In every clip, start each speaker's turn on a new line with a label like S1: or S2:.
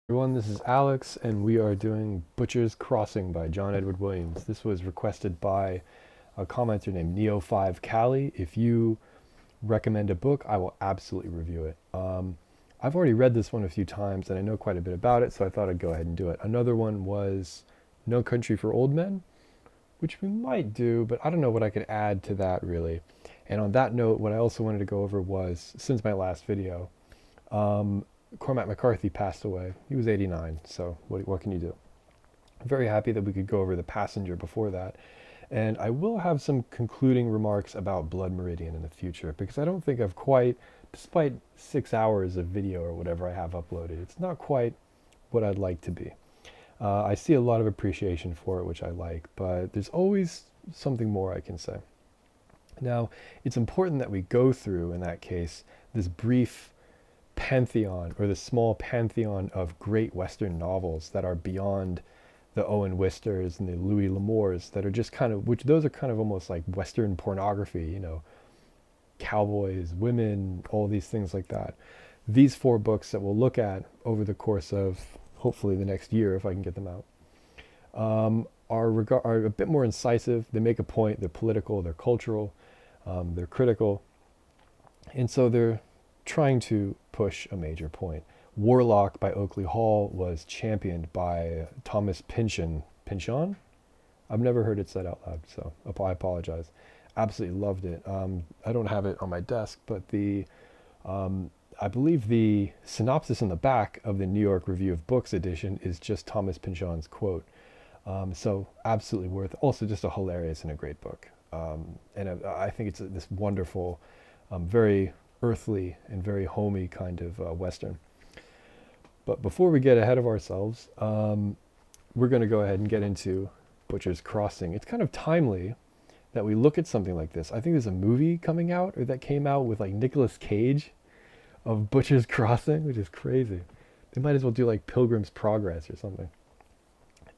S1: Everyone, this is Alex, and we are doing Butcher's Crossing by John Edward Williams. This was requested by a commenter named Neo5Cali. If you recommend a book, I will absolutely review it. I've already read this one a few times, and I know quite a bit about it, so I thought I'd go ahead and do it. Another one was No Country for Old Men, which we might do, but I don't know what I could add to that really. And on that note, what I also wanted to go over was, since my last video, Cormac McCarthy passed away. He was 89, so what can you do? I'm very happy that we could go over The Passenger before that. And I will have some concluding remarks about Blood Meridian in the future, because I don't think I've quite, despite 6 hours of video or whatever I have uploaded, it's not quite what I'd like to be. I see a lot of appreciation for it, which I like, but there's always something more I can say. Now, it's important that we go through, in that case, this brief pantheon, or the small pantheon of great Western novels that are beyond the Owen Wisters and the Louis L'Amours, that are just kind of, which those are kind of almost like Western pornography, cowboys, women, all these things like that. These four books that we'll look at over the course of hopefully the next year, if I can get them out, are a bit more incisive. They make a point. They're political. They're cultural. They're critical, and so they're trying to push a major point. Warlock by Oakley Hall was championed by Thomas Pynchon. Pynchon? I've never heard it said out loud, so I apologize. Absolutely loved it. I don't have it on my desk, but I believe the synopsis on the back of the New York Review of Books edition is just Thomas Pynchon's quote. So absolutely worth. Also, just a hilarious and a great book. And I think it's this wonderful, very earthly and very homey kind of Western. But before we get ahead of ourselves, we're going to go ahead and get into Butcher's Crossing. It's kind of timely that we look at something like this. I think there's a movie coming out, or that came out with like Nicolas Cage, of Butcher's Crossing, which is crazy. They might as well do like Pilgrim's Progress or something.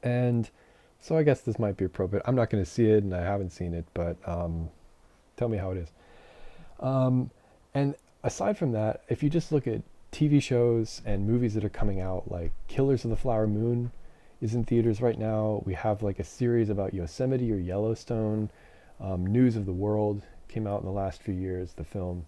S1: And so I guess this might be appropriate. I'm not going to see it, and I haven't seen it, but tell me how it is. And aside from that, if you just look at TV shows and movies that are coming out, like Killers of the Flower Moon is in theaters right now. We have like a series about Yosemite or Yellowstone. News of the World came out in the last few years, the film.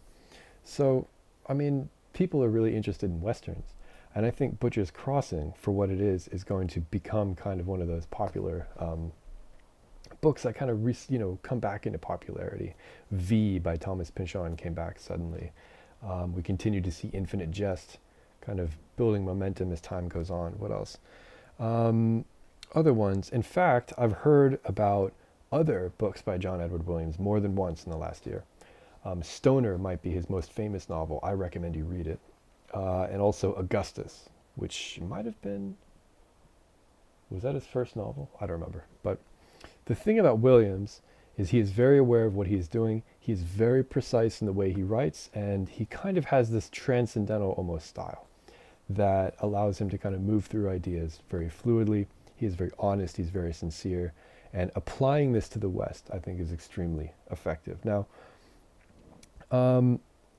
S1: So, I mean, people are really interested in Westerns. And I think Butcher's Crossing, for what it is going to become kind of one of those popular books that kind of come back into popularity. V by Thomas Pynchon came back suddenly. We continue to see Infinite Jest kind of building momentum as time goes on. What else? Other ones. In fact, I've heard about other books by John Edward Williams more than once in the last year. Stoner might be his most famous novel. I recommend you read it. And also Augustus, which might have been, was that his first novel? I don't remember. But the thing about Williams is he is very aware of what he is doing. He is very precise in the way he writes, and he kind of has this transcendental almost style that allows him to kind of move through ideas very fluidly. He is very honest, he's very sincere, and applying this to the West, I think, is extremely effective. Now,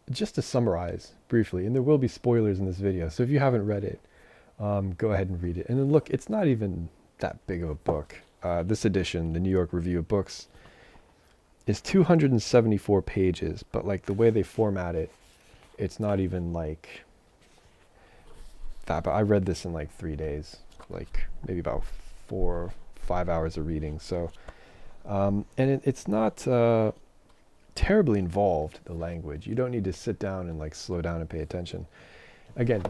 S1: just to summarize briefly, and there will be spoilers in this video, so if you haven't read it, go ahead and read it. And then look, it's not even that big of a book. This edition, the New York Review of Books, is 274 pages, but like the way they format it, it's not even like that. But I read this in like 3 days, like maybe about 4-5 hours of reading. So, and it's not terribly involved, the language. You don't need to sit down and like slow down and pay attention. Again,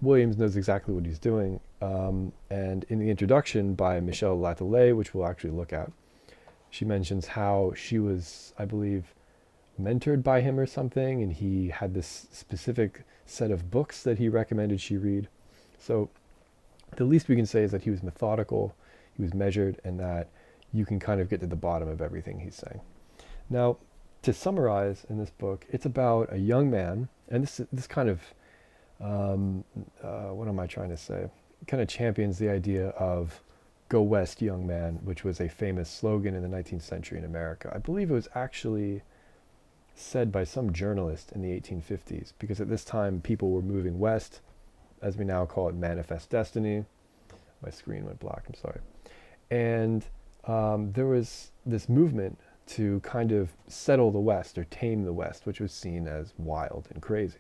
S1: Williams knows exactly what he's doing. And in the introduction by Michelle Latelet, which we'll actually look at, she mentions how she was, I believe, mentored by him or something, and he had this specific set of books that he recommended she read. So the least we can say is that he was methodical, he was measured, and that you can kind of get to the bottom of everything he's saying. Now, to summarize in this book, it's about a young man, and this kind of, what am I trying to say? It kind of champions the idea of "Go West, young man," which was a famous slogan in the 19th century in America. I believe it was actually said by some journalist in the 1850s, because at this time people were moving west as we now call it, manifest destiny. My screen went black, I'm sorry. And there was this movement to kind of settle the West or tame the West, which was seen as wild and crazy.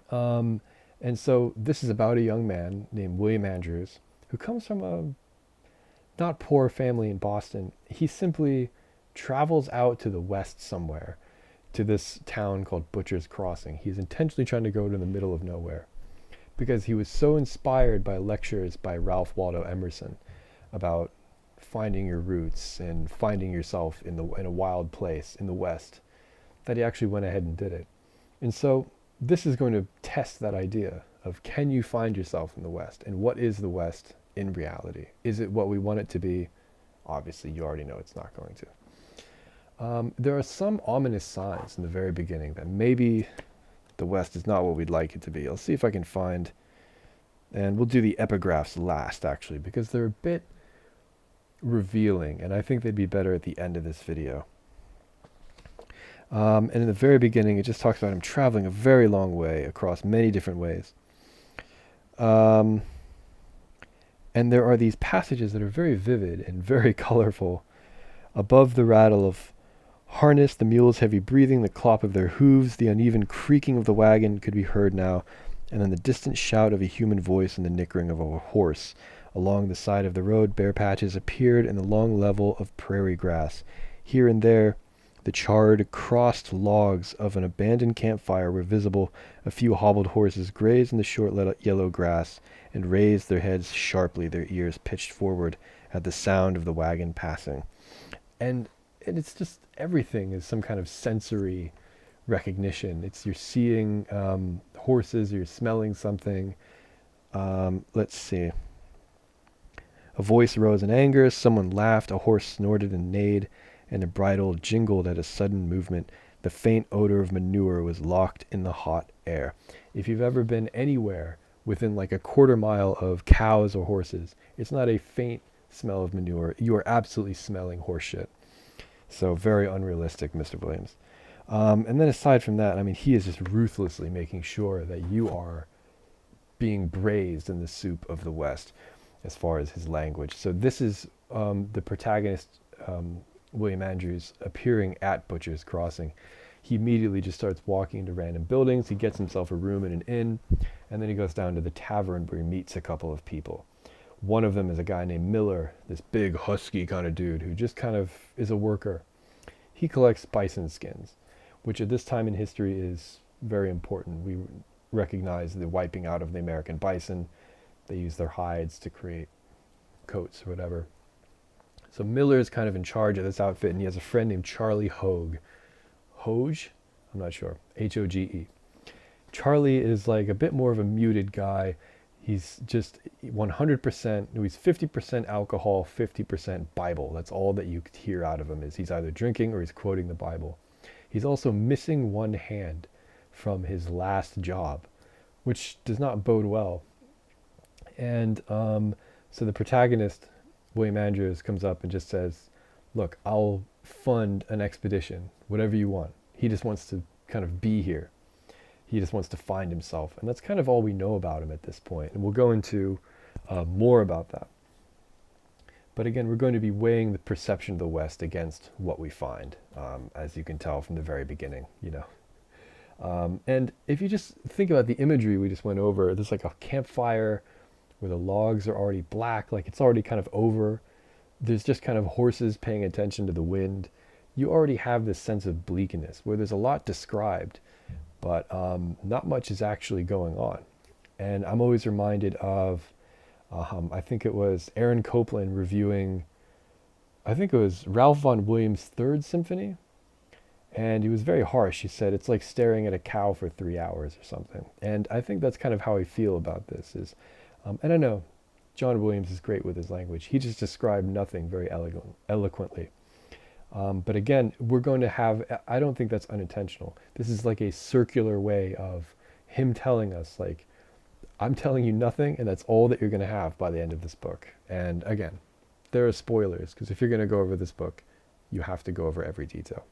S1: And so this is about a young man named William Andrews, who comes from a not poor family in Boston. He simply travels out to the West somewhere, to this town called Butcher's Crossing. He's intentionally trying to go to the middle of nowhere because he was so inspired by lectures by Ralph Waldo Emerson about finding your roots and finding yourself in a wild place in the West, that he actually went ahead and did it. And so this is going to test that idea of, can you find yourself in the West? And what is the West in reality? Is it what we want it to be? Obviously, you already know it's not going to. There are some ominous signs in the very beginning that maybe the West is not what we'd like it to be. I'll see if I can find, and we'll do the epigraphs last, actually, because they're a bit revealing, and I think they'd be better at the end of this video. And in the very beginning, it just talks about him traveling a very long way across many different ways. And there are these passages that are very vivid and very colorful. Above the rattle of harness, the mule's heavy breathing, the clop of their hooves, the uneven creaking of the wagon could be heard now, and then the distant shout of a human voice and the nickering of a horse. Along the side of the road, bare patches appeared in the long level of prairie grass. Here and there, the charred, crossed logs of an abandoned campfire were visible. A few hobbled horses grazed in the short yellow grass and raised their heads sharply, their ears pitched forward at the sound of the wagon passing. And it's just, everything is some kind of sensory recognition. You're seeing horses, you're smelling something. Let's see. A voice rose in anger, someone laughed, a horse snorted and neighed, and a bridle jingled at a sudden movement. The faint odor of manure was locked in the hot air. If you've ever been anywhere within like a quarter mile of cows or horses, it's not a faint smell of manure. You are absolutely smelling horse shit. So very unrealistic, Mr. Williams. And then aside from that, I mean, he is just ruthlessly making sure that you are being braised in the soup of the West as far as his language. So this is the protagonist, William Andrews, appearing at Butcher's Crossing. He immediately just starts walking into random buildings. He gets himself a room in an inn, and then he goes down to the tavern where he meets a couple of people. One of them is a guy named Miller, this big husky kind of dude who just kind of is a worker. He collects bison skins, which at this time in history is very important. We recognize the wiping out of the American bison. They use their hides to create coats or whatever. So Miller is kind of in charge of this outfit, and he has a friend named Charlie Hogue. Hoge? I'm not sure. H-O-G-E. Charlie is like a bit more of a muted guy. He's just 100%, he's 50% alcohol, 50% Bible. That's all that you could hear out of him, is he's either drinking or he's quoting the Bible. He's also missing one hand from his last job, which does not bode well. And so the protagonist, William Andrews, comes up and just says, look, I'll fund an expedition, whatever you want. He just wants to kind of be here. He just wants to find himself. And that's kind of all we know about him at this point. And we'll go into more about that. But again, we're going to be weighing the perception of the West against what we find, as you can tell from the very beginning, you know. And if you just think about the imagery we just went over, there's like a campfire where the logs are already black, like it's already kind of over. There's just kind of horses paying attention to the wind. You already have this sense of bleakness where there's a lot described, but not much is actually going on. And I'm always reminded of, I think it was Aaron Copland reviewing, I think it was Ralph Vaughan Williams' Third Symphony. And he was very harsh. He said, it's like staring at a cow for 3 hours or something. And I think that's kind of how I feel about this is, and I know John Williams is great with his language. He just described nothing very eloquently. But again, we're going to have, I don't think that's unintentional. This is like a circular way of him telling us, like, I'm telling you nothing, and that's all that you're going to have by the end of this book. And again, there are spoilers, because if you're going to go over this book, you have to go over every detail.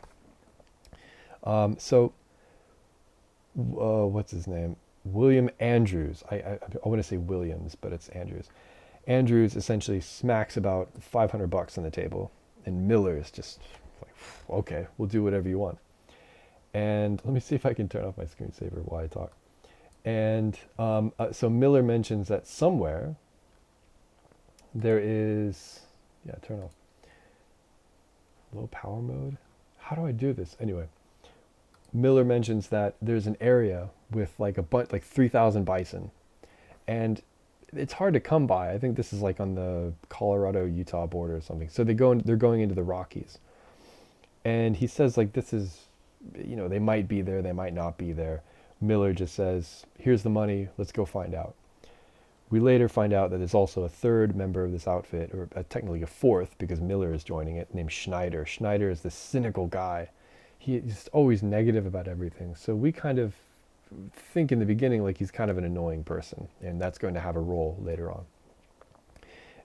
S1: What's his name? William Andrews, I want to say Williams, but it's Andrews. Andrews essentially smacks about $500 on the table, and Miller is just like, okay, we'll do whatever you want. And let me see if I can turn off my screensaver while I talk. And so Miller mentions that somewhere there is, yeah, turn off low power mode. How do I do this? Anyway, Miller mentions that there's an area with like like 3,000 bison, and it's hard to come by. I think this is like on the Colorado-Utah border or something. So they're going into the Rockies, and he says like this is, they might be there, they might not be there. Miller just says, "Here's the money. Let's go find out." We later find out that there's also a third member of this outfit, or technically a fourth, because Miller is joining it, named Schneider. Schneider is this cynical guy. He's always negative about everything. So we kind of think in the beginning like he's kind of an annoying person, and that's going to have a role later on.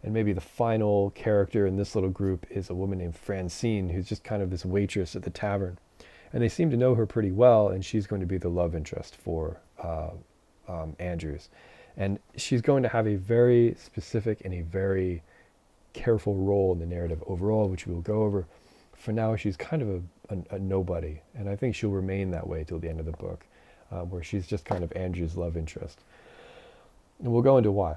S1: And maybe the final character in this little group is a woman named Francine, who's just kind of this waitress at the tavern. And they seem to know her pretty well, and she's going to be the love interest for Andrews. And she's going to have a very specific and a very careful role in the narrative overall, which we'll go over. For now, she's kind of a nobody, and I think she'll remain that way till the end of the book, where she's just kind of Andrew's love interest. And we'll go into why.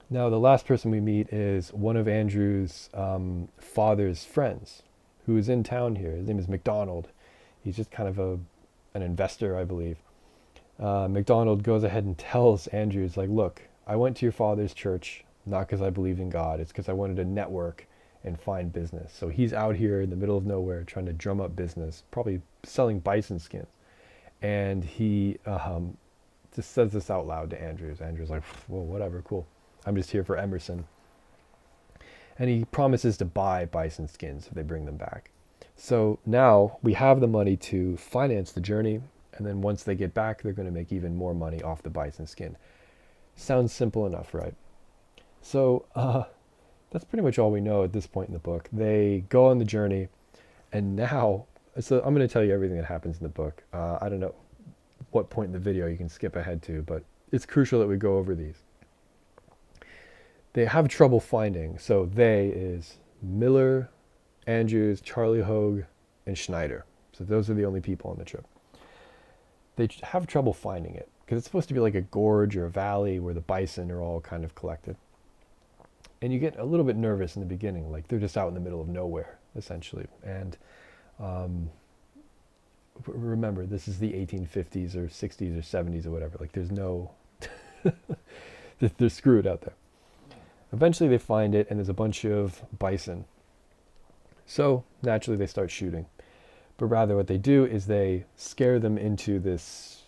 S1: Now, the last person we meet is one of Andrew's father's friends, who is in town here. His name is McDonald. He's just kind of an investor, I believe. McDonald goes ahead and tells Andrews, like, look, I went to your father's church, not because I believed in God. It's because I wanted to network and find business. So he's out here in the middle of nowhere trying to drum up business, probably selling bison skins. And he just says this out loud to Andrews. Andrews like, well, whatever, cool. I'm just here for Emerson. And he promises to buy bison skins if they bring them back. So now we have the money to finance the journey. And then once they get back, they're going to make even more money off the bison skin. Sounds simple enough, right? So that's pretty much all we know at this point in the book. They go on the journey, and now, so I'm going to tell you everything that happens in the book. I don't know what point in the video you can skip ahead to, but it's crucial that we go over these. They have trouble finding, so they is Miller, Andrews, Charlie Hogue, and Schneider. So those are the only people on the trip. They have trouble finding it because it's supposed to be like a gorge or a valley where the bison are all kind of collected. And you get a little bit nervous in the beginning, like they're just out in the middle of nowhere, essentially. And remember, this is the 1850s or 60s or 70s or whatever. Like there's no, they're screwed out there. Eventually they find it, and there's a bunch of bison. So naturally they start shooting. But rather what they do is they scare them into this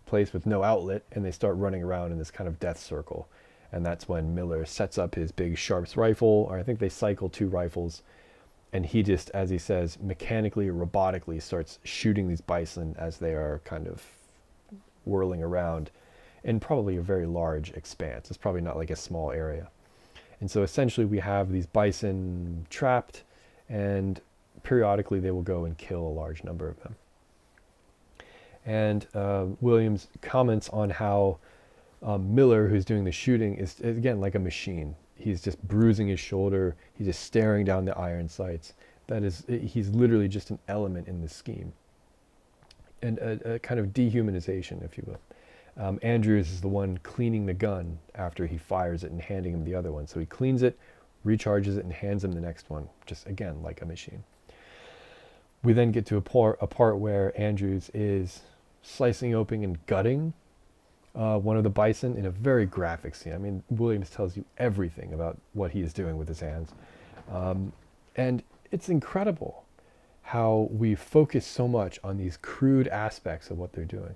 S1: place with no outlet, and they start running around in this kind of death circle. And that's when Miller sets up his big Sharps rifle, or I think they cycle 2 rifles, and he just, as he says, mechanically or robotically starts shooting these bison as they are kind of whirling around in probably a very large expanse. It's probably not like a small area. And so essentially we have these bison trapped, and periodically they will go and kill a large number of them. And Williams comments on how Miller, who's doing the shooting, is again like a machine. He's just bruising his shoulder. He's just staring down the iron sights. He's literally just an element in this scheme. And a kind of dehumanization, if you will. Andrews is the one cleaning the gun after he fires it and handing him the other one. So he cleans it, recharges it, and hands him the next one. Just again, like a machine. We then get to a part where Andrews is slicing open and gutting one of the bison in a very graphic scene. I mean, Williams tells you everything about what he is doing with his hands. And it's incredible how we focus so much on these crude aspects of what they're doing.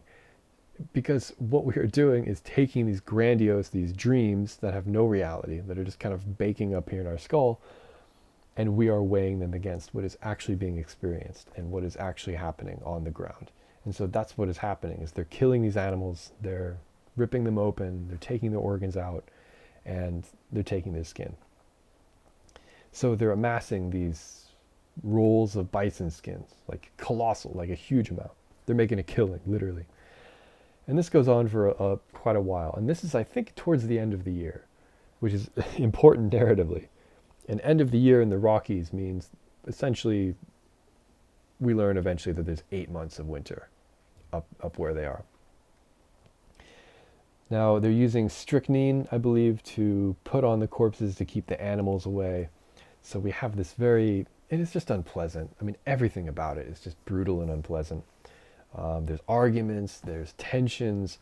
S1: Because what we are doing is taking these grandiose, these dreams that have no reality, that are just kind of baking up here in our skull, and we are weighing them against what is actually being experienced and what is actually happening on the ground. And so that's what is happening, is they're killing these animals, they're ripping them open, they're taking their organs out, and they're taking their skin. So they're amassing these rolls of bison skins, like colossal, like a huge amount. They're making a killing, literally. And this goes on for quite a while. And this is, I think, towards the end of the year, which is important narratively. An end of the year in the Rockies means essentially we learn eventually that there's 8 months of winter up where they are. Now, they're using strychnine, I believe, to put on the corpses to keep the animals away. So we have this it is just unpleasant. I mean, everything about it is just brutal and unpleasant. There's arguments, there's tensions.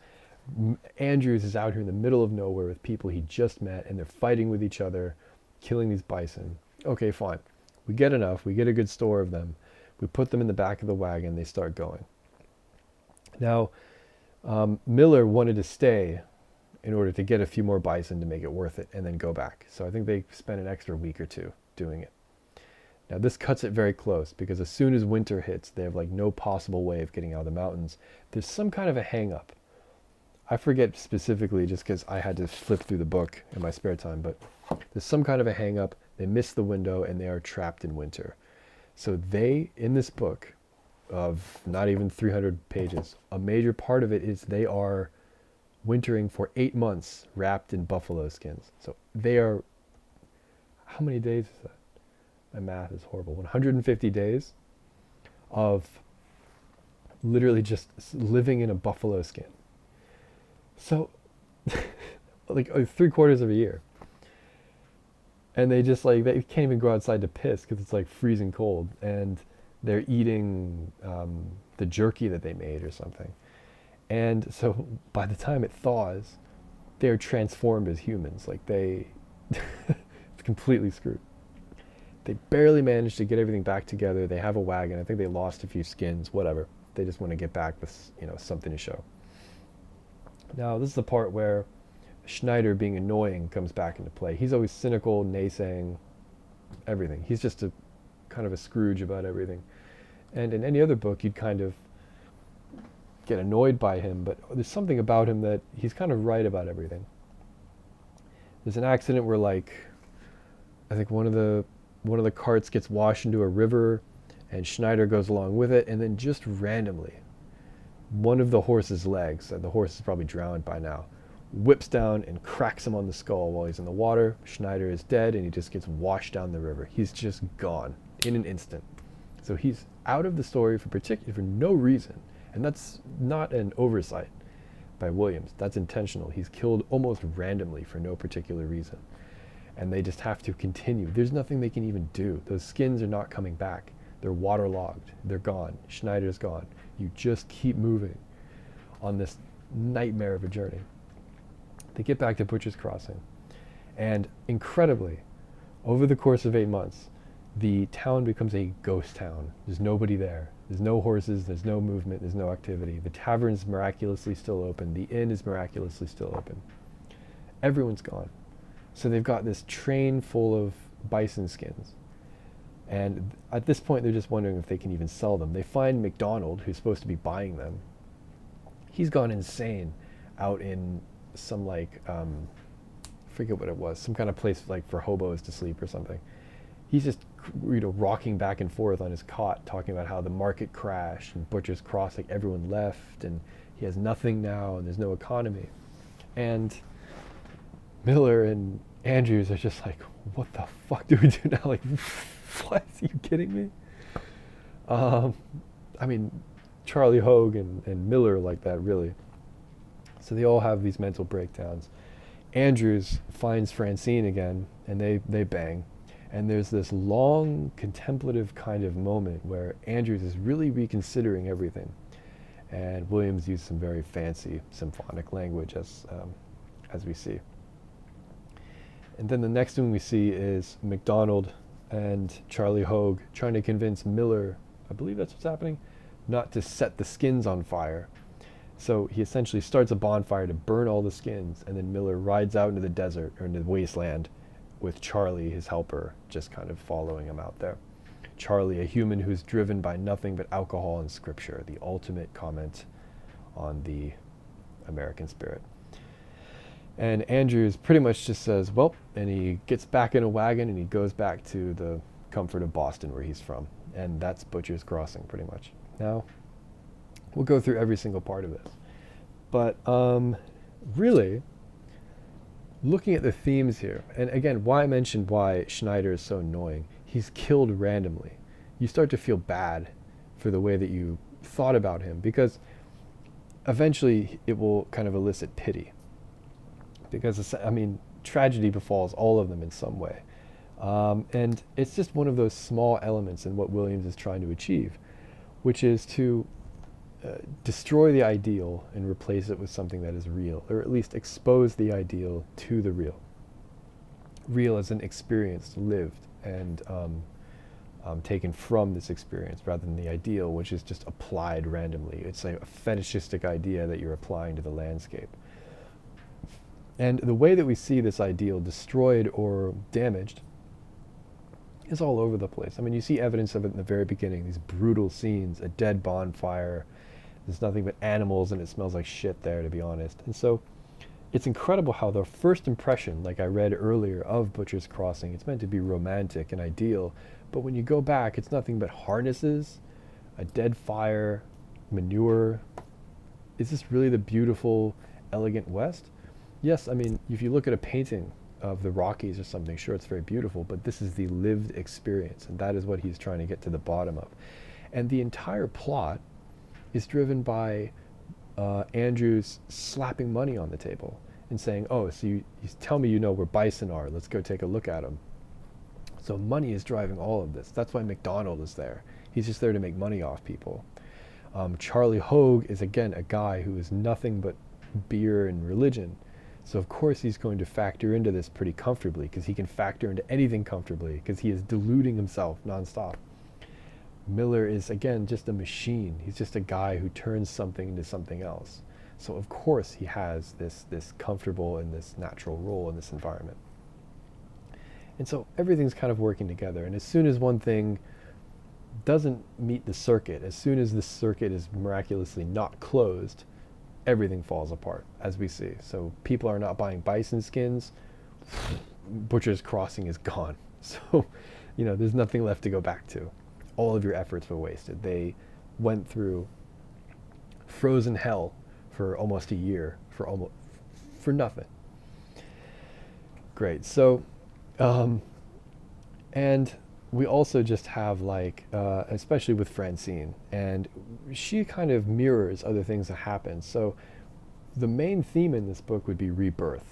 S1: Andrews is out here in the middle of nowhere with people he just met, and they're fighting with each other, killing these bison. Okay, fine. We get enough. We get a good store of them. We put them in the back of the wagon. They start going. Now, Miller wanted to stay in order to get a few more bison to make it worth it and then go back. So I think they spent an extra week or two doing it. Now this cuts it very close because as soon as winter hits, they have like no possible way of getting out of the mountains. There's some kind of a hang up. I forget specifically just because I had to flip through the book in my spare time, but there's some kind of a hang up. They miss the window and they are trapped in winter. So they, in this book of not even 300 pages, a major part of it is they are wintering for 8 months wrapped in buffalo skins. So they are, how many days is that? My math is horrible. 150 days of literally just living in a buffalo skin. So, like 3/4 of a year. And they just they can't even go outside to piss because it's like freezing cold. And they're eating the jerky that they made or something. And so by the time it thaws, they're transformed as humans. Like it's completely screwed. They barely managed to get everything back together. They have a wagon. I think they lost a few skins, whatever. They just want to get back with, something to show. Now, this is the part where Schneider being annoying comes back into play. He's always cynical, naysaying everything. He's just a kind of a Scrooge about everything. And in any other book, you'd kind of get annoyed by him, but there's something about him that he's kind of right about everything. There's an accident where I think one of the carts gets washed into a river and Schneider goes along with it, and then just randomly one of the horse's legs, and the horse is probably drowned by now, whips down and cracks him on the skull while he's in the water. Schneider is dead and he just gets washed down the river. He's just gone in an instant. So he's out of the story for no reason, and that's not an oversight by Williams. That's intentional. He's killed almost randomly for no particular reason. And they just have to continue. There's nothing they can even do. Those skins are not coming back. They're waterlogged. They're gone. Schneider's gone. You just keep moving on this nightmare of a journey. They get back to Butcher's Crossing. And incredibly, over the course of 8 months, the town becomes a ghost town. There's nobody there. There's no horses. There's no movement. There's no activity. The tavern's miraculously still open. The inn is miraculously still open. Everyone's gone. So they've got this train full of bison skins. And at this point, they're just wondering if they can even sell them. They find McDonald, who's supposed to be buying them. He's gone insane out in some I forget what it was, some kind of place for hobos to sleep or something. He's just rocking back and forth on his cot, talking about how the market crashed and Butcher's Crossing, everyone left, and he has nothing now, and there's no economy. And Miller and Andrews are just like, what the fuck do we do now? What? Are you kidding me? I mean, Charlie Hogue and Miller like that, really. So they all have these mental breakdowns. Andrews finds Francine again, and they bang. And there's this long, contemplative kind of moment where Andrews is really reconsidering everything. And Williams used some very fancy symphonic language, as we see. And then the next one we see is McDonald and Charlie Hogue trying to convince Miller, I believe that's what's happening, not to set the skins on fire. So he essentially starts a bonfire to burn all the skins, and then Miller rides out into the desert or into the wasteland with Charlie, his helper, just kind of following him out there. Charlie, a human who's driven by nothing but alcohol and scripture, the ultimate comment on the American spirit. And Andrews pretty much just says, well, and he gets back in a wagon and he goes back to the comfort of Boston where he's from. And that's Butcher's Crossing pretty much. Now, we'll go through every single part of this. But really, looking at the themes here, and again, why I mentioned why Schneider is so annoying. He's killed randomly. You start to feel bad for the way that you thought about him, because eventually it will kind of elicit pity. Because, I mean, tragedy befalls all of them in some way. And it's just one of those small elements in what Williams is trying to achieve, which is to destroy the ideal and replace it with something that is real, or at least expose the ideal to the real. Real as an experience lived and taken from this experience, rather than the ideal, which is just applied randomly. It's like a fetishistic idea that you're applying to the landscape. And the way that we see this ideal destroyed or damaged is all over the place. I mean, you see evidence of it in the very beginning, these brutal scenes, a dead bonfire. There's nothing but animals and it smells like shit there, to be honest. And so it's incredible how the first impression, like I read earlier, of Butcher's Crossing, it's meant to be romantic and ideal, but when you go back, it's nothing but harnesses, a dead fire, manure. Is this really the beautiful, elegant West? Yes, I mean, if you look at a painting of the Rockies or something, sure, it's very beautiful, but this is the lived experience, and that is what he's trying to get to the bottom of. And the entire plot is driven by Andrews slapping money on the table and saying, oh, so you tell me you know where bison are, let's go take a look at them. So money is driving all of this. That's why McDonald is there. He's just there to make money off people. Charlie Hogue is, again, a guy who is nothing but beer and religion. So of course he's going to factor into this pretty comfortably, because he can factor into anything comfortably, because he is deluding himself nonstop. Miller is, again, just a machine. He's just a guy who turns something into something else. So of course he has this comfortable and this natural role in this environment. And so everything's kind of working together. And as soon as one thing doesn't meet the circuit, as soon as the circuit is miraculously not closed, everything falls apart, as we see. So people are not buying bison skins. Butcher's Crossing is gone. So, there's nothing left to go back to. All of your efforts were wasted. They went through frozen hell for almost a year for nothing. Great. So, and we also just have especially with Francine, and she kind of mirrors other things that happen. So the main theme in this book would be rebirth.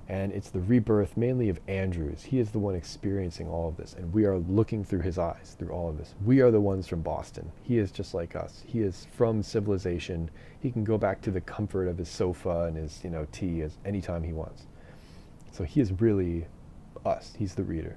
S1: And it's the rebirth mainly of Andrews. He is the one experiencing all of this, and we are looking through his eyes through all of this. We are the ones from Boston. He is just like us. He is from civilization. He can go back to the comfort of his sofa and his tea as anytime he wants. So he is really us. He's the reader.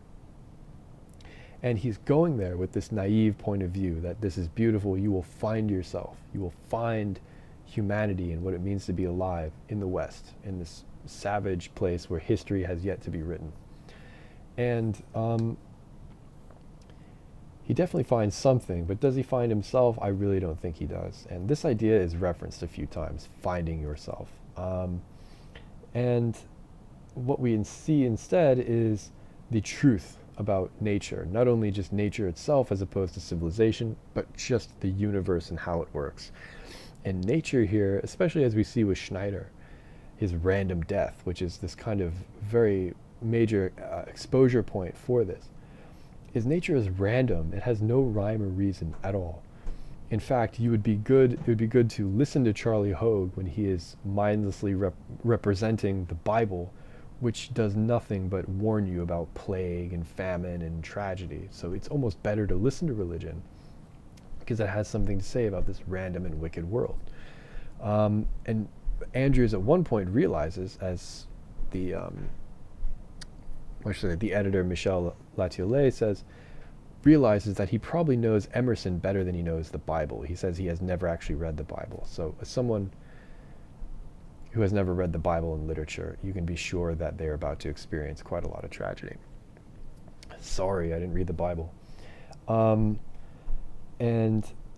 S1: And he's going there with this naive point of view that this is beautiful. You will find yourself. You will find humanity and what it means to be alive in the West, in this savage place where history has yet to be written. And he definitely finds something, but does he find himself? I really don't think he does. And this idea is referenced a few times, finding yourself. And what we see instead is the truth about nature, not only just nature itself as opposed to civilization, but just the universe and how it works. And nature here, especially as we see with Schneider, his random death, which is this kind of very major exposure point for this, is nature is random. It has no rhyme or reason at all. In fact, it would be good to listen to Charlie Hogue when he is mindlessly representing the Bible, which does nothing but warn you about plague and famine and tragedy. So it's almost better to listen to religion, because it has something to say about this random and wicked world. And Andrews at one point realizes, as the editor Michel Latiolais realizes that he probably knows Emerson better than he knows the Bible. He says he has never actually read the Bible. So as someone who has never read the Bible in literature, you can be sure that they're about to experience quite a lot of tragedy. Sorry, I didn't read the Bible. And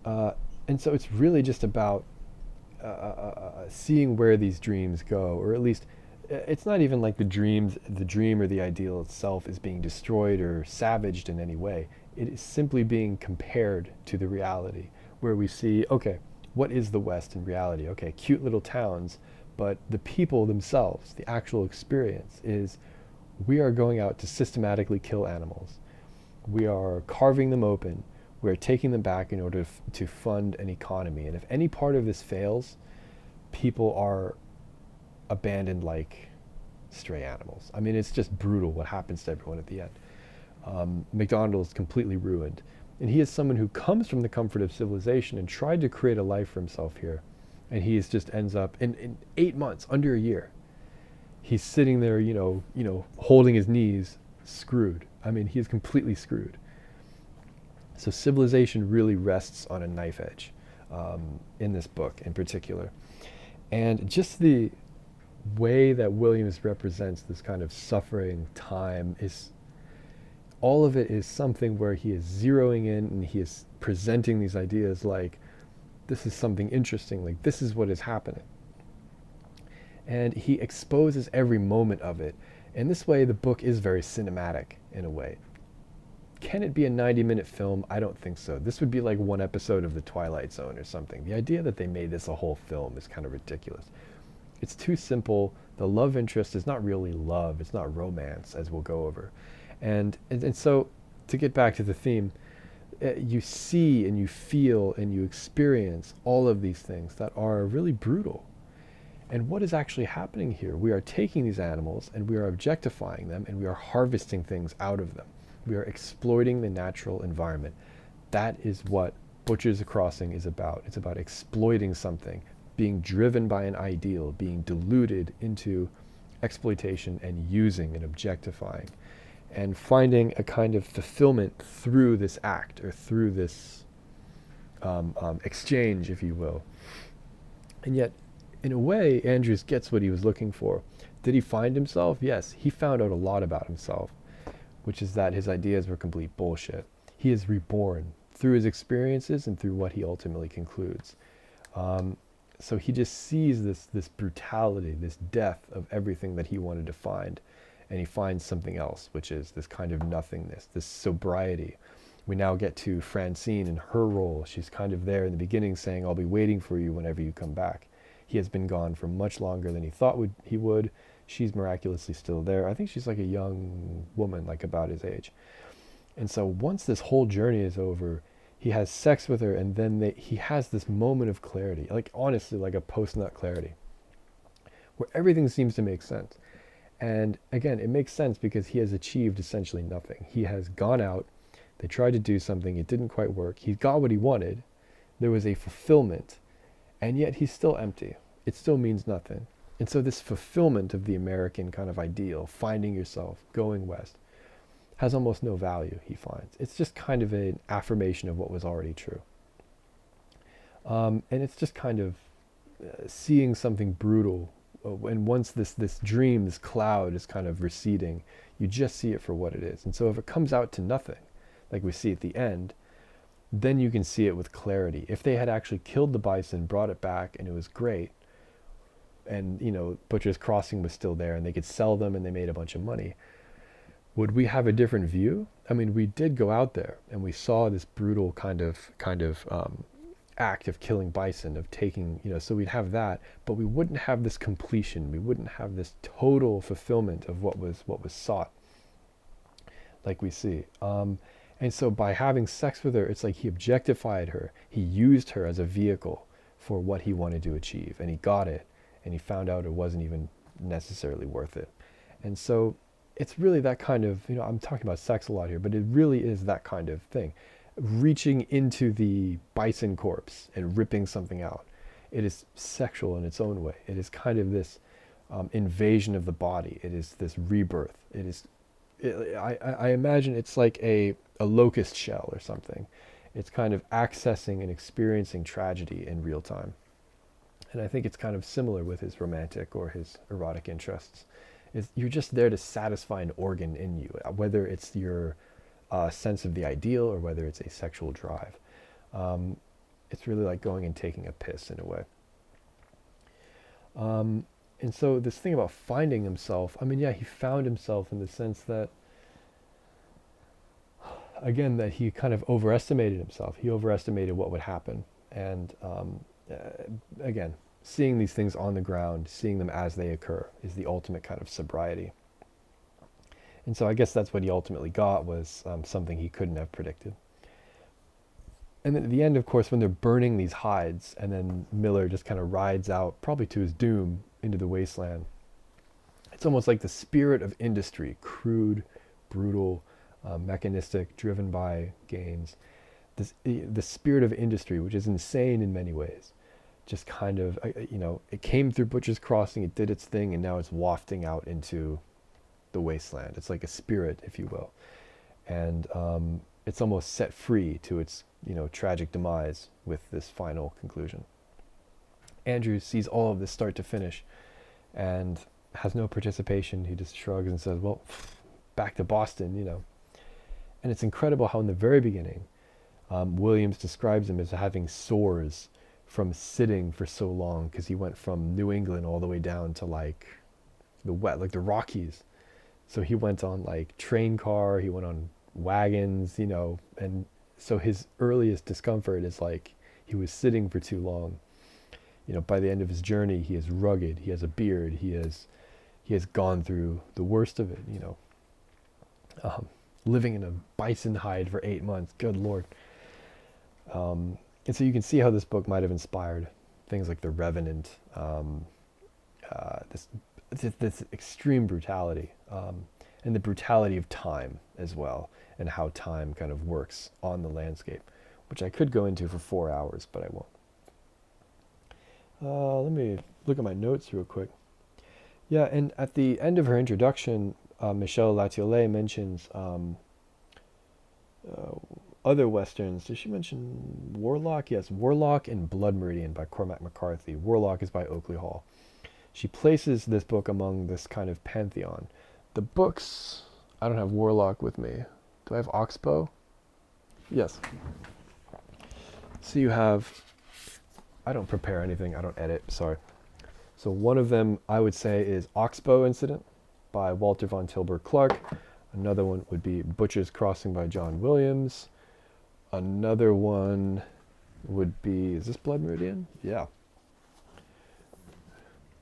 S1: so it's really just about seeing where these dreams go, or at least it's not even like the dream or the ideal itself is being destroyed or savaged in any way. It is simply being compared to the reality, where we see, okay, what is the West in reality? Okay, cute little towns, but the people themselves, the actual experience is we are going out to systematically kill animals. We are carving them open. We are taking them back in order to fund an economy. And if any part of this fails, people are abandoned like stray animals. I mean, it's just brutal what happens to everyone at the end. McDonald's completely ruined. And he is someone who comes from the comfort of civilization and tried to create a life for himself here. And he just ends up in 8 months, under a year. He's sitting there, holding his knees, screwed. I mean, he is completely screwed. So civilization really rests on a knife edge in this book in particular. And just the way that Williams represents this kind of suffering time is, all of it is something where he is zeroing in and he is presenting these ideas like, this is something interesting, like this is what is happening. And he exposes every moment of it. And this way the book is very cinematic in a way. Can it be a 90-minute film? I don't think so. This would be like one episode of The Twilight Zone or something. The idea that they made this a whole film is kind of ridiculous. It's too simple. The love interest is not really love. It's not romance, as we'll go over. And so, to get back to the theme, you see and you feel and you experience all of these things that are really brutal. And what is actually happening here? We are taking these animals and we are objectifying them and we are harvesting things out of them. We are exploiting the natural environment. That is what Butcher's Crossing is about. It's about exploiting something, being driven by an ideal, being deluded into exploitation and using and objectifying, and finding a kind of fulfillment through this act or through this exchange, if you will. And yet, in a way, Andrews gets what he was looking for. Did he find himself? Yes, he found out a lot about himself, which is that his ideas were complete bullshit. He is reborn through his experiences and through what he ultimately concludes. So he just sees this brutality, this death of everything that he wanted to find, and he finds something else, which is this kind of nothingness, this sobriety. We now get to Francine and her role. She's kind of there in the beginning saying, I'll be waiting for you whenever you come back. He has been gone for much longer than he thought he would. She's miraculously still there. I think she's like a young woman, like about his age. And so once this whole journey is over, he has sex with her, and then he has this moment of clarity, like honestly, like a post-nut clarity, where everything seems to make sense. And again, it makes sense because he has achieved essentially nothing. He has gone out, they tried to do something, it didn't quite work. He got what he wanted. There was a fulfillment, and yet he's still empty. It still means nothing. And so this fulfillment of the American kind of ideal, finding yourself, going west, has almost no value, he finds. It's just kind of an affirmation of what was already true. And it's just kind of seeing something brutal. And once this dream, this cloud is kind of receding, you just see it for what it is. And so if it comes out to nothing, like we see at the end, then you can see it with clarity. If they had actually killed the bison, brought it back, and it was great, and Butcher's Crossing was still there, and they could sell them, and they made a bunch of money, would we have a different view? I mean, we did go out there, and we saw this brutal kind of act of killing bison, of taking, so we'd have that, but we wouldn't have this completion. We wouldn't have this total fulfillment of what was sought, like we see. And so by having sex with her, it's like he objectified her. He used her as a vehicle for what he wanted to achieve, and he got it, and he found out it wasn't even necessarily worth it. And so it's really that kind of, I'm talking about sex a lot here, but it really is that kind of thing. Reaching into the bison corpse and ripping something out. It is sexual in its own way. It is kind of this invasion of the body. It is this rebirth. I imagine it's like a locust shell or something. It's kind of accessing and experiencing tragedy in real time. And I think it's kind of similar with his romantic or his erotic interests. You're just there to satisfy an organ in you, whether it's your sense of the ideal or whether it's a sexual drive. It's really like going and taking a piss in a way. And so this thing about finding himself, he found himself in the sense that, again, that he kind of overestimated himself. He overestimated what would happen. And again, seeing these things on the ground, seeing them as they occur, is the ultimate kind of sobriety. And so I guess that's what he ultimately got, was something he couldn't have predicted. And then at the end, of course, when they're burning these hides, and then Miller just kind of rides out, probably to his doom, into the wasteland. It's almost like the spirit of industry, crude, brutal, mechanistic, driven by gains. The spirit of industry, which is insane in many ways, just kind of, it came through Butcher's Crossing, it did its thing, and now it's wafting out into the wasteland. It's like a spirit, if you will. And it's almost set free to its, tragic demise with this final conclusion. Andrews sees all of this start to finish and has no participation. He just shrugs and says, well, back to Boston, And it's incredible how in the very beginning, Williams describes him as having sores from sitting for so long, because he went from New England all the way down to like the Rockies. So he went on like train car, he went on wagons, and so his earliest discomfort is like he was sitting for too long. By the end of his journey, he is rugged, he has a beard, he has gone through the worst of it, living in a bison hide for 8 months, good Lord. And so you can see how this book might have inspired things like The Revenant, this extreme brutality, and the brutality of time as well, and how time kind of works on the landscape, which I could go into for 4 hours, but I won't. Let me look at my notes real quick. Yeah, and at the end of her introduction, Michelle Latiolais mentions other westerns. Did she mention Warlock? Yes, Warlock and Blood Meridian by Cormac McCarthy. Warlock is by Oakley Hall. She places this book among this kind of pantheon. The books, I don't have Warlock with me. Do I have Oxbow? Yes. So you have, I don't prepare anything, I don't edit, sorry. So one of them I would say is Oxbow Incident by Walter von Tilburg Clark. Another one would be Butcher's Crossing by John Williams. Another one would be, is this Blood Meridian? Yeah.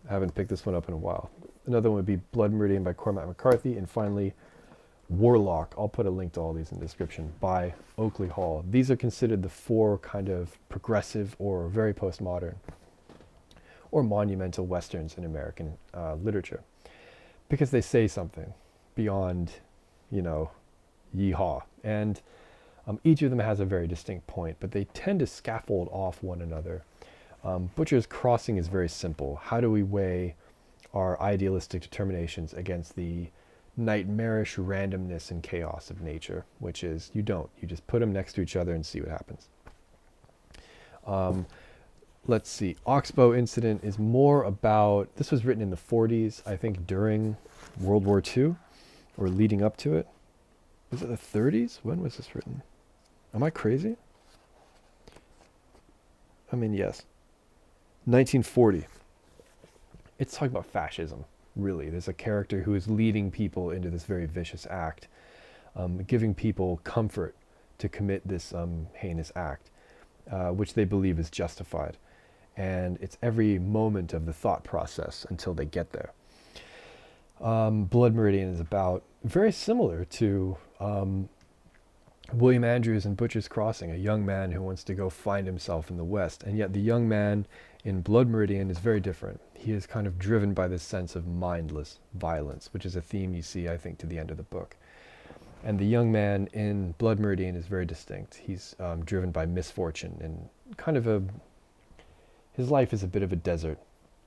S1: I haven't picked this one up in a while. Another one would be Blood Meridian by Cormac McCarthy. And finally, Warlock, I'll put a link to all these in the description, by Oakley Hall. These are considered the 4 kind of progressive or very postmodern or monumental westerns in American literature, because they say something beyond, yeehaw. And each of them has a very distinct point, but they tend to scaffold off one another. Butcher's Crossing is very simple. How do we weigh our idealistic determinations against the nightmarish randomness and chaos of nature, which is, you just put them next to each other and see what happens. Let's see, Oxbow Incident is more about, this was written in the 40s, I think during World War II, or leading up to it. Was it the 30s? When was this written? Am I crazy? I mean, yes. 1940. It's talking about fascism, really. There's a character who is leading people into this very vicious act, giving people comfort to commit this heinous act, which they believe is justified. And it's every moment of the thought process until they get there. Blood Meridian is about, very similar to William Andrews in Butcher's Crossing, a young man who wants to go find himself in the West. And yet the young man in Blood Meridian is very different. He is kind of driven by this sense of mindless violence, which is a theme you see, I think, to the end of the book. And the young man in Blood Meridian is very distinct. He's driven by misfortune, and kind of his life is a bit of a desert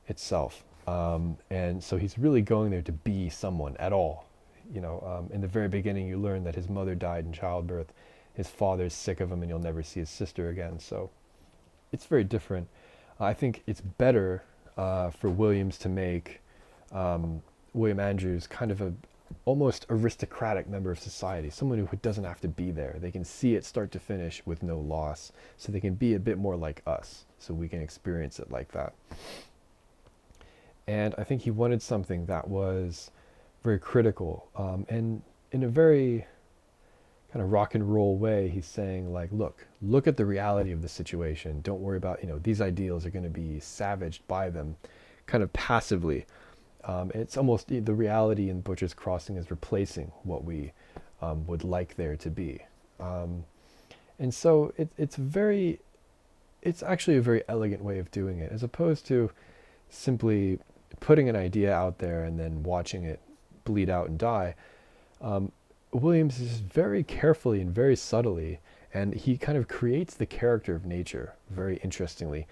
S1: itself. And so he's really going there to be someone at all. In the very beginning, you learn that his mother died in childbirth. His father's sick of him, and you'll never see his sister again. So it's very different. I think it's better for Williams to make William Andrews kind of a almost aristocratic member of society, someone who doesn't have to be there. They can see it start to finish with no loss, so they can be a bit more like us, so we can experience it like that. And I think he wanted something that was very critical, and in a very kind of rock and roll way, he's saying like, look at the reality of the situation. Don't worry about, these ideals are going to be savaged by them, kind of passively. It's almost the reality in Butcher's Crossing is replacing what we would like there to be. And so it's actually a very elegant way of doing it, as opposed to simply putting an idea out there and then watching it bleed out and die. Williams is very carefully and very subtly, and he kind of creates the character of nature very interestingly.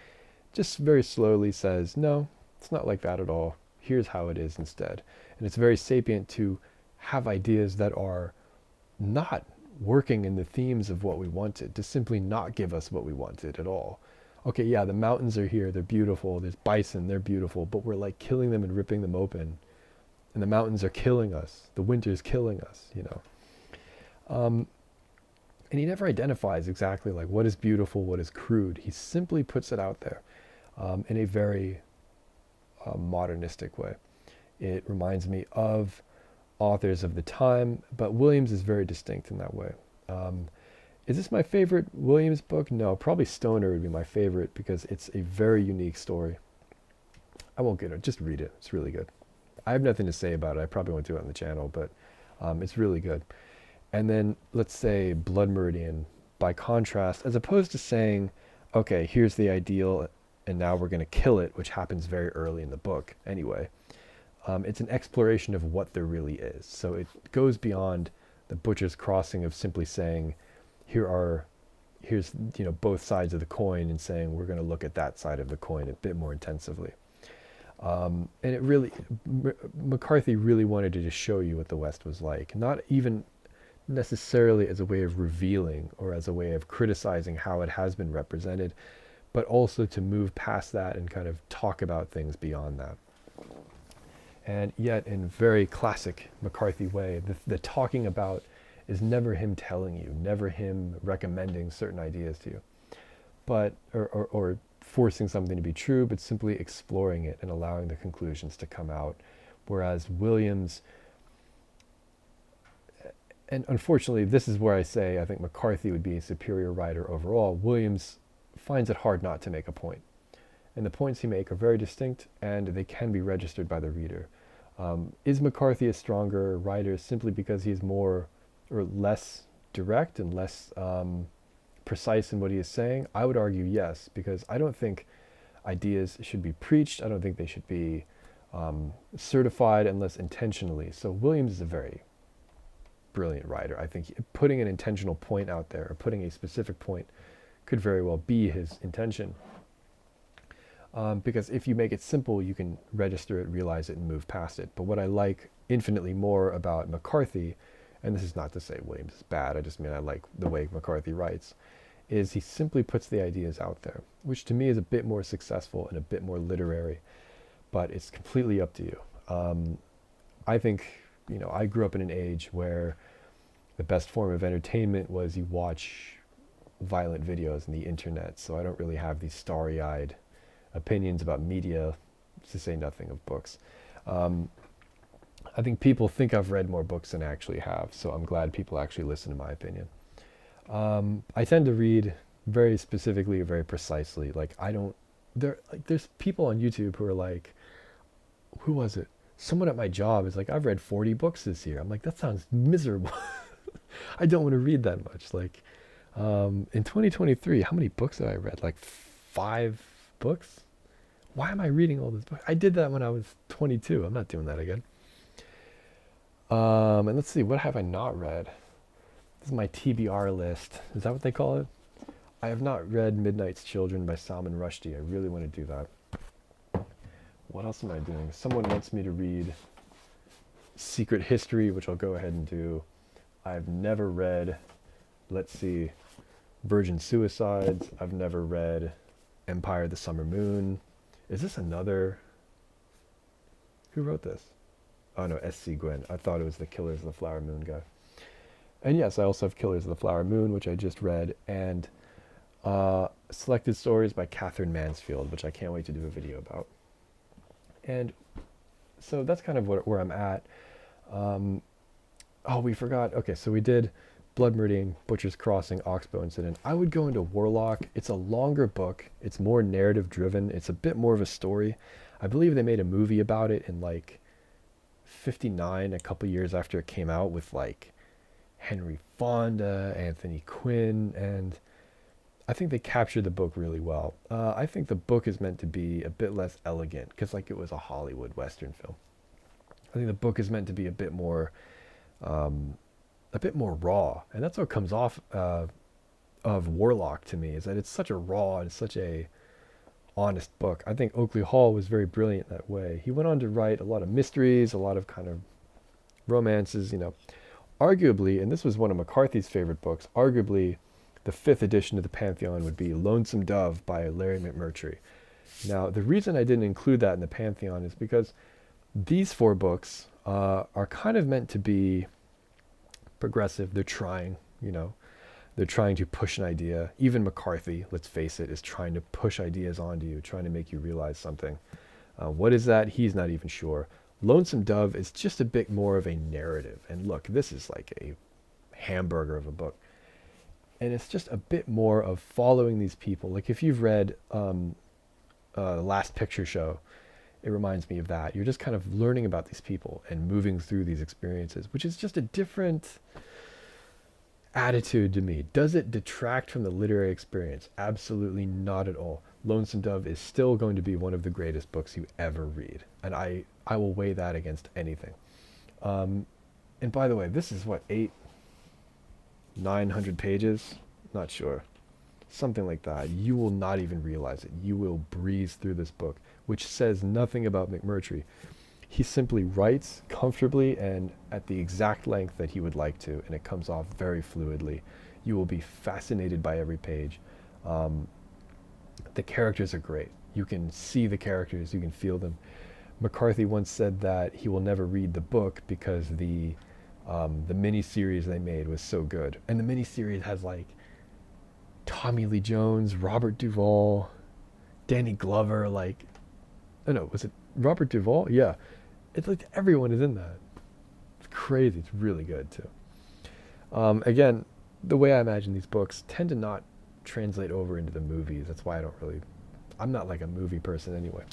S1: Just very slowly says, no, it's not like that at all. Here's how it is instead. And it's very sapient to have ideas that are not working in the themes of what we wanted, to simply not give us what we wanted at all. Okay, yeah, the mountains are here, they're beautiful, there's bison, they're beautiful, but we're like killing them and ripping them open. And the mountains are killing us. The winter's killing us, And he never identifies exactly like what is beautiful, what is crude. He simply puts it out there in a very modernistic way. It reminds me of authors of the time, but Williams is very distinct in that way. Is this my favorite Williams book? No, probably Stoner would be my favorite because it's a very unique story. I won't get it. Just read it. It's really good. I have nothing to say about it. I probably won't do it on the channel, but it's really good. And then let's say Blood Meridian, by contrast, as opposed to saying, okay, here's the ideal and now we're going to kill it, which happens very early in the book anyway. It's an exploration of what there really is. So it goes beyond the Butcher's Crossing of simply saying, here's both sides of the coin, and saying we're going to look at that side of the coin a bit more intensively. And it really, McCarthy really wanted to just show you what the West was like, not even necessarily as a way of revealing or as a way of criticizing how it has been represented, but also to move past that and kind of talk about things beyond that. And yet, in very classic McCarthy way, the talking about is never him telling you, never him recommending certain ideas to you, but or forcing something to be true, but simply exploring it and allowing the conclusions to come out. Whereas Williams, and unfortunately, this is where I say I think McCarthy would be a superior writer overall. Williams finds it hard not to make a point. And the points he makes are very distinct, and they can be registered by the reader. Is McCarthy a stronger writer simply because he's more or less direct and less precise in what he is saying? I would argue yes, because I don't think ideas should be preached. I don't think they should be certified unless intentionally. So Williams is a very brilliant writer. I think putting an intentional point out there, or putting a specific point, could very well be his intention. Because if you make it simple, you can register it, realize it, and move past it. But what I like infinitely more about McCarthy, and this is not to say Williams is bad, I just mean I like the way McCarthy writes, is he simply puts the ideas out there, which to me is a bit more successful and a bit more literary, but it's completely up to you. I think, I grew up in an age where the best form of entertainment was you watch violent videos on the internet, so I don't really have these starry-eyed opinions about media, to say nothing of books. I think people think I've read more books than I actually have, so I'm glad people actually listen to my opinion. I tend to read very specifically or very precisely. There's people on YouTube who are like, who was it? Someone at my job is like, I've read 40 books this year. I'm like, that sounds miserable. I don't want to read that much. In 2023, how many books have I read? 5 books? Why am I reading all these books? I did that when I was 22. I'm not doing that again. And let's see, what have I not read? This is my TBR list. Is that what they call it? I have not read Midnight's Children by Salman Rushdie. I really want to do that. What else am I doing? Someone wants me to read Secret History, which I'll go ahead and do. I've never read, let's see, Virgin Suicides. I've never read Empire of the Summer Moon. Is this another? Who wrote this? Oh no, S.C. Gwynn. I thought it was the Killers of the Flower Moon guy. And yes, I also have Killers of the Flower Moon, which I just read, and Selected Stories by Catherine Mansfield, which I can't wait to do a video about. And so that's kind of where I'm at. Oh, we forgot. Okay, so we did Blood Meridian, Butcher's Crossing, Oxbow Incident. I would go into Warlock. It's a longer book. It's more narrative driven. It's a bit more of a story. I believe they made a movie about it in like 59, a couple years after it came out, with like Henry Fonda, Anthony Quinn, and I think they captured the book really well. I think the book is meant to be a bit less elegant because like it was a Hollywood Western film. I think the book is meant to be um, a bit more raw, and that's what comes off of Warlock to me, is that it's such a raw and such a honest book. I think Oakley Hall was very brilliant that way. He went on to write a lot of mysteries, a lot of kind of romances, you know. Arguably, and this was one of McCarthy's favorite books, arguably the fifth edition of the Pantheon would be Lonesome Dove by Larry McMurtry. Now, the reason I didn't include that in the Pantheon is because these four books are kind of meant to be progressive. They're trying, you know, they're trying to push an idea. Even McCarthy, let's face it, is trying to push ideas onto you, trying to make you realize something. What is that? He's not even sure. Lonesome Dove is just a bit more of a narrative. And look, this is like a hamburger of a book. And it's just a bit more of following these people. Like if you've read The Last Picture Show, it reminds me of that. You're just kind of learning about these people and moving through these experiences, which is just a different attitude to me. Does it detract from the literary experience? Absolutely not at all. Lonesome Dove is still going to be one of the greatest books you ever read. And I will weigh that against anything. And by the way, this is what, 900 pages? Not sure. Something like that. You will not even realize it. You will breeze through this book, which says nothing about McMurtry. He simply writes comfortably and at the exact length that he would like to, and it comes off very fluidly. You will be fascinated by every page. The characters are great. You can see the characters, you can feel them. McCarthy once said that he will never read the book because the mini-series they made was so good. And the mini-series has like Tommy Lee Jones, Robert Duvall, Danny Glover, like, oh no, was it Robert Duvall? Yeah. It's like everyone is in that. It's crazy. It's really good too. Again, the way I imagine these books tend to not translate over into the movies. That's why I'm not like a movie person anyway.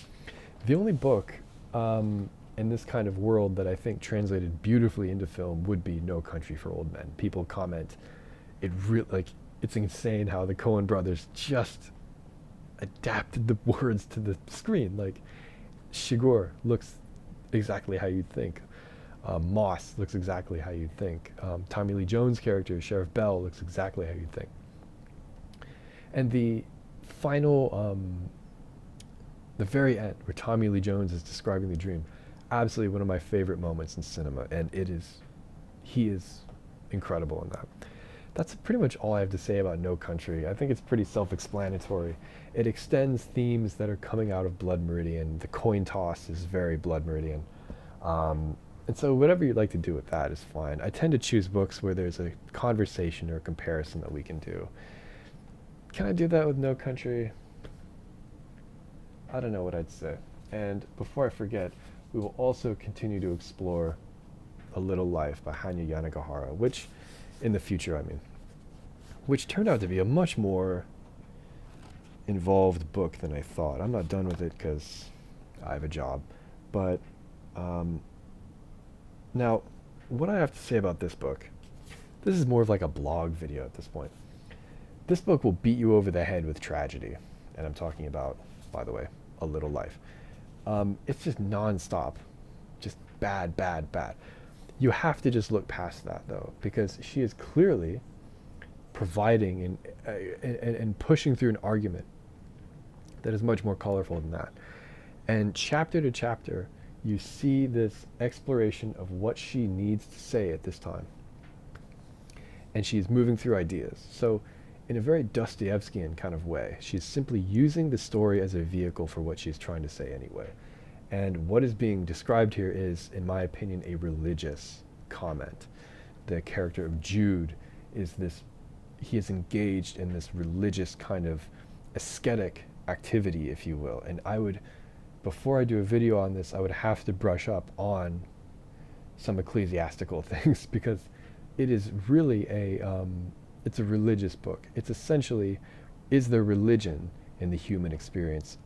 S1: The only book in this kind of world that I think translated beautifully into film would be No Country for Old Men. People comment, it's insane how the Coen brothers just adapted the words to the screen. Like, Shigur looks exactly how you'd think. Moss looks exactly how you'd think. Tommy Lee Jones' character, Sheriff Bell, looks exactly how you'd think. And the final, the very end, where Tommy Lee Jones is describing the dream, absolutely one of my favorite moments in cinema, and he is incredible in that. That's pretty much all I have to say about No Country. I think it's pretty self-explanatory. It extends themes that are coming out of Blood Meridian. The coin toss is very Blood Meridian. And so whatever you'd like to do with that is fine. I tend to choose books where there's a conversation or a comparison that we can do. Can I do that with No Country? I don't know what I'd say. And before I forget, we will also continue to explore A Little Life by Hanya Yanagihara, which, in the future, which turned out to be a much more involved book than I thought. I'm not done with it because I have a job. But now, what I have to say about this book, this is more of like a blog video at this point. This book will beat you over the head with tragedy. And I'm talking about, by the way, A Little Life. It's just nonstop. Just bad, bad, bad. You have to just look past that, though, because she is clearly providing and pushing through an argument that is much more colorful than that. And chapter to chapter, you see this exploration of what she needs to say at this time. And she's moving through ideas. So in a very Dostoevskian kind of way, she's simply using the story as a vehicle for what she's trying to say anyway. And what is being described here is, in my opinion, a religious comment. The character of Jude he is engaged in this religious kind of ascetic activity, if you will. And before I do a video on this, I would have to brush up on some ecclesiastical things, because it is really it's a religious book. It's essentially, is there religion in the human experience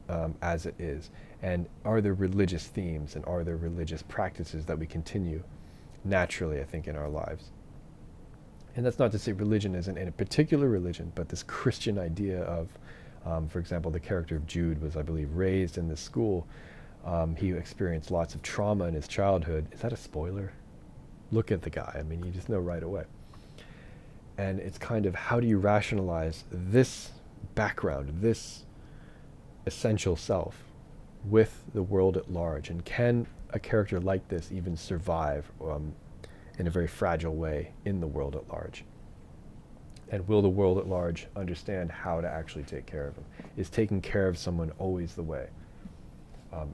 S1: as it is? And are there religious themes and are there religious practices that we continue naturally, I think, in our lives? And that's not to say religion isn't in a particular religion, but this Christian idea of, for example, the character of Jude was, I believe, raised in this school. He experienced lots of trauma in his childhood. Is that a spoiler? Look at the guy. I mean, you just know right away. And it's kind of, how do you rationalize this background, this essential self, with the world at large? And can a character like this even survive in a very fragile way in the world at large? And will the world at large understand how to actually take care of him? Is taking care of someone always the way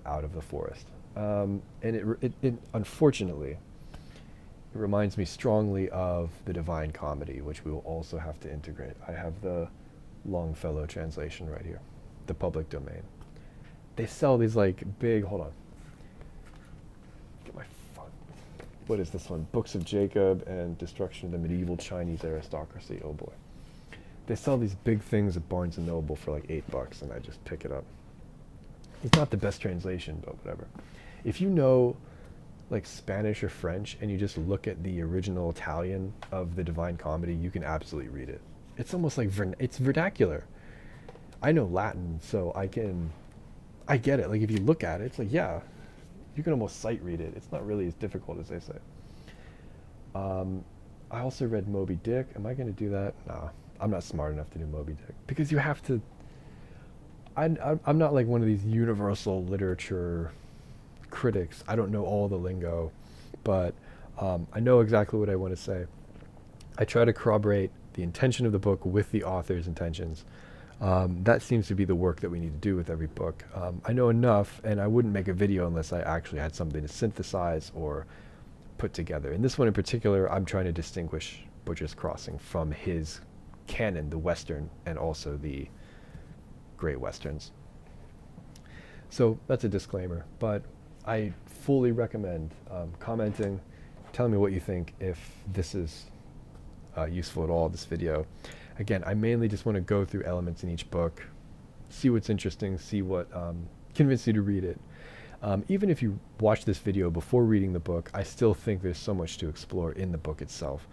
S1: out of the forest? And it unfortunately, it reminds me strongly of the Divine Comedy, which we will also have to integrate. I have the Longfellow translation right here, the public domain. They sell these like big, hold on. Get my phone. What is this one? Books of Jacob and Destruction of the Medieval Chinese Aristocracy. Oh boy. They sell these big things at Barnes & Noble for like $8, and I just pick it up. It's not the best translation, but whatever. If you know like Spanish or French and you just look at the original Italian of the Divine Comedy, you can absolutely read it. It's almost like it's vernacular. I know Latin, so I get it. Like if you look at it, it's like, yeah, you can almost sight read it. It's not really as difficult as they say. I also read Moby Dick. Am I going to do that? Nah, I'm not smart enough to do Moby Dick, because you have to. I'm not like one of these universal literature critics. I don't know all the lingo, but I know exactly what I want to say. I try to corroborate the intention of the book with the author's intentions. That seems to be the work that we need to do with every book. I know enough, and I wouldn't make a video unless I actually had something to synthesize or put together. In this one in particular, I'm trying to distinguish Butcher's Crossing from his canon, the Western, and also the Great Westerns. So that's a disclaimer, but I fully recommend commenting, telling me what you think if this is useful at all, this video. Again, I mainly just want to go through elements in each book, see what's interesting, see what convinces you to read it. Even if you watch this video before reading the book, I still think there's so much to explore in the book itself.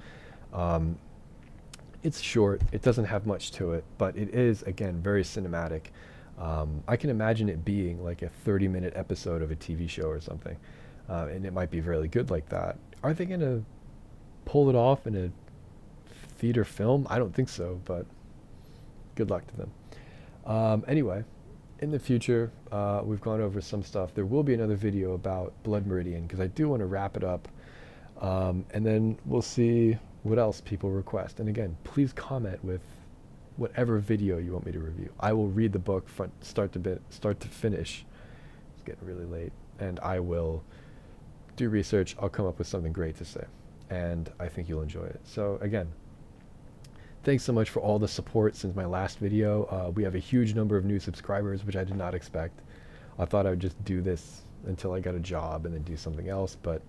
S1: It's short, it doesn't have much to it, but it is, again, very cinematic. I can imagine it being like a 30-minute episode of a TV show or something, and it might be really good like that. Are they going to pull it off in a theater film? I don't think so, but good luck to them. Anyway, in the future, we've gone over some stuff. There will be another video about Blood Meridian, because I do want to wrap it up, and then we'll see what else people request. And again, please comment with whatever video you want me to review. I will read the book from start to finish. It's getting really late, and I will do research. I'll come up with something great to say, and I think you'll enjoy it. So again, thanks so much for all the support since my last video. We have a huge number of new subscribers, which I did not expect. I thought I would just do this until I got a job and then do something else, but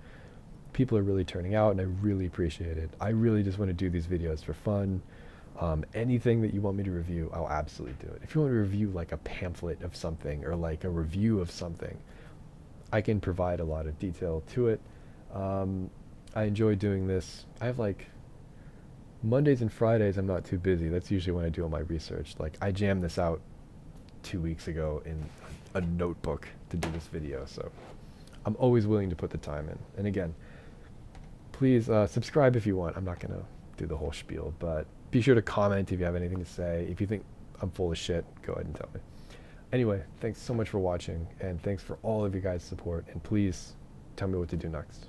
S1: people are really turning out, and I really appreciate it. I really just want to do these videos for fun. Anything that you want me to review, I'll absolutely do it. If you want to review like a pamphlet of something or like a review of something, I can provide a lot of detail to it. I enjoy doing this. I have like Mondays and Fridays, I'm not too busy. That's usually when I do all my research. Like I jammed this out 2 weeks ago in a notebook to do this video, so I'm always willing to put the time in. And again, please subscribe if you want. I'm not going to do the whole spiel, but be sure to comment if you have anything to say. If you think I'm full of shit, go ahead and tell me. Anyway, thanks so much for watching, and thanks for all of you guys' support, and please tell me what to do next.